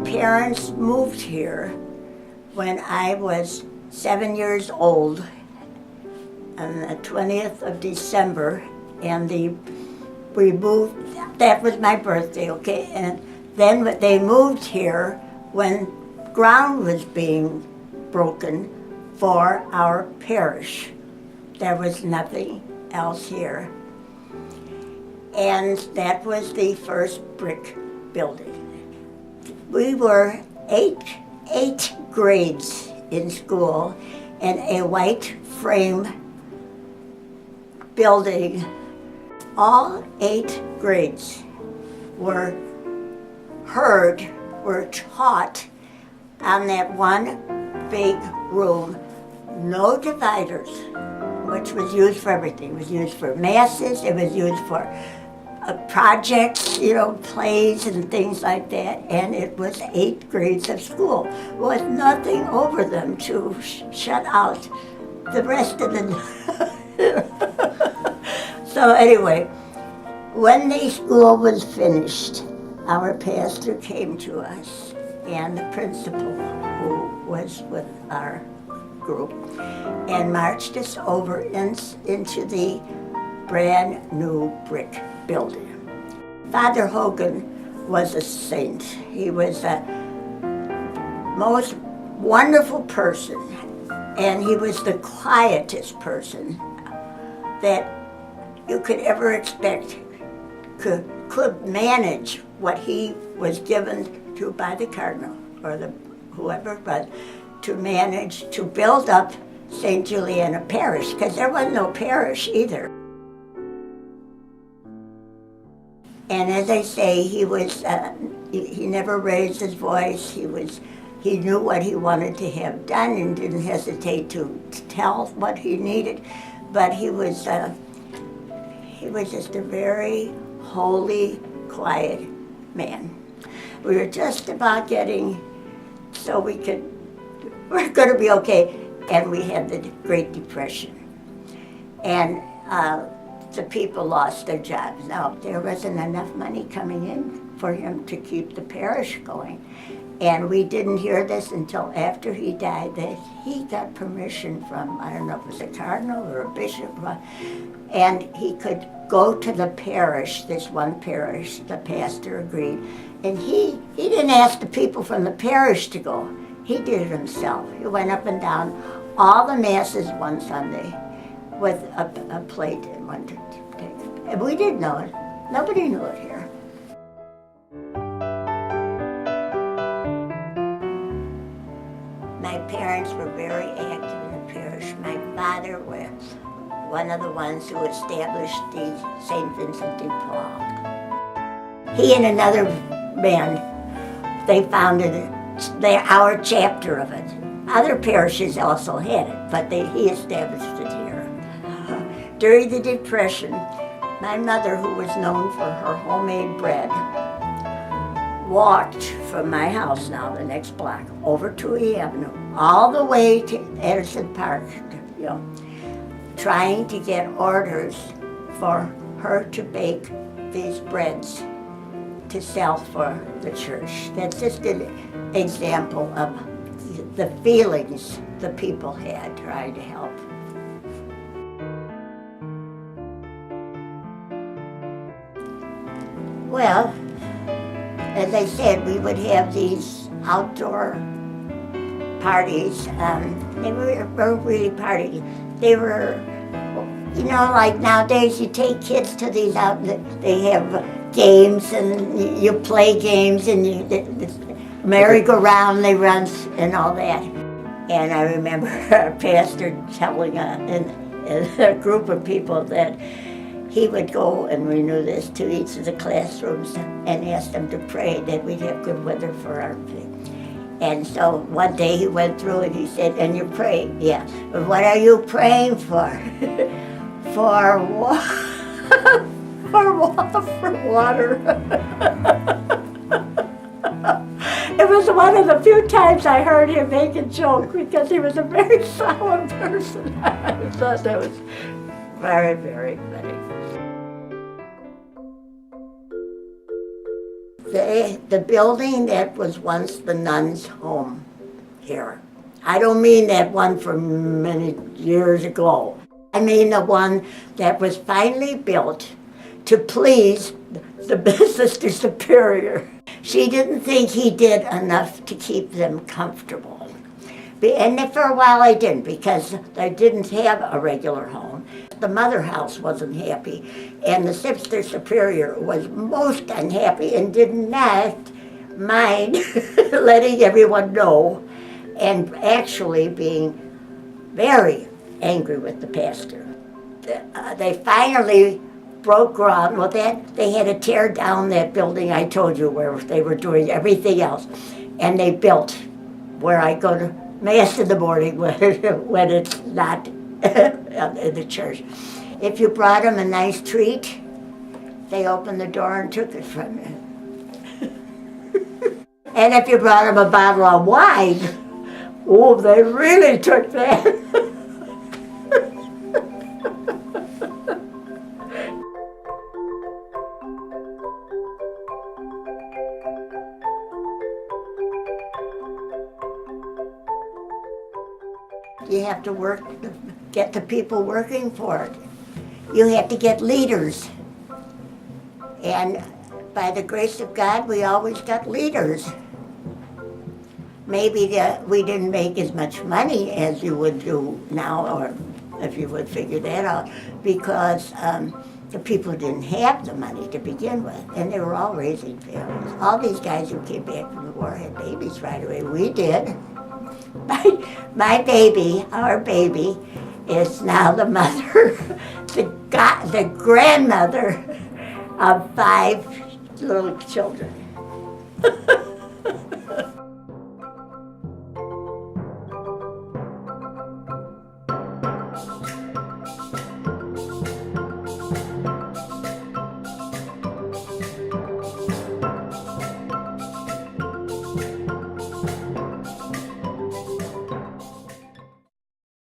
parents moved here when I was 7 years old on the 20th of December, and we moved, that was my birthday, okay, and then they moved here when ground was being broken for our parish. There was nothing else here. And that was the first brick building. We were eight grades in school in a white frame building. All 8 grades were taught on that one big room, no dividers, which was used for everything. It was used for masses, it was used for projects, plays and things like that, and it was 8 grades of school with nothing over them to shut out the rest of the. So anyway, when the school was finished, our pastor came to us, and the principal, who was with our group, and marched us over into the brand new brick building. Father Hogan was a saint. He was a most wonderful person, and he was the quietest person that you could ever expect could manage what he was given to by the cardinal or whoever it was, to manage to build up St. Juliana Parish, because there was no parish either. And as I say, he never raised his voice. He knew what he wanted to have done and didn't hesitate to tell what he needed. But he was just a very holy, quiet man. We were just about getting so we're going to be okay. And we had the Great Depression. And the people lost their jobs. Now, there wasn't enough money coming in for him to keep the parish going. And we didn't hear this until after he died, that he got permission from, I don't know if it was a cardinal or a bishop, and he could go to the parish, this one parish, the pastor agreed. And he didn't ask the people from the parish to go. He did it himself. He went up and down all the masses one Sunday with a plate and one to take. And we didn't know it. Nobody knew it here. My parents were very active in the parish. My father was one of the ones who established the St. Vincent de Paul. He and another man, they founded our chapter of it. Other parishes also had it, but he established it here. During the Depression, my mother, who was known for her homemade bread, walked from my house now, the next block, over to E Avenue, all the way to Edison Park, trying to get orders for her to bake these breads to sell for the church. That's just an example of the feelings the people had trying to help. Well, as I said, we would have these outdoor parties. They weren't really parties. They were, like nowadays you take kids to these they have games and you play games and merry-go-round they run and all that. And I remember our pastor telling a group of people that he would go, and we knew this, to each of the classrooms and ask them to pray that we'd have good weather for our thing. And so one day he went through and he said, "And you pray?" "Yeah." "But what are you praying for?" "For for water." It was one of the few times I heard him make a joke, because he was a very solemn person. I thought that was very, very funny. the building that was once the nuns' home here. I don't mean that one from many years ago. I mean the one that was finally built to please the Sister Superior. She didn't think he did enough to keep them comfortable. And for a while I didn't, because they didn't have a regular home. The mother house wasn't happy, and the Sister Superior was most unhappy and did not mind letting everyone know, and actually being very angry with the pastor. They finally broke ground. Well, they had to tear down that building I told you where they were doing everything else, and they built where I go to Mass in the morning when it's not in the church. If you brought them a nice treat, they opened the door and took it from you. And if you brought them a bottle of wine, oh, they really took that. You have to work, get the people working for it. You have to get leaders. And by the grace of God, we always got leaders. Maybe we didn't make as much money as you would do now, or if you would figure that out, because the people didn't have the money to begin with, and they were all raising families. All these guys who came back from the war had babies right away. We did. My baby, our baby, is now the mother, the grandmother of 5 little children.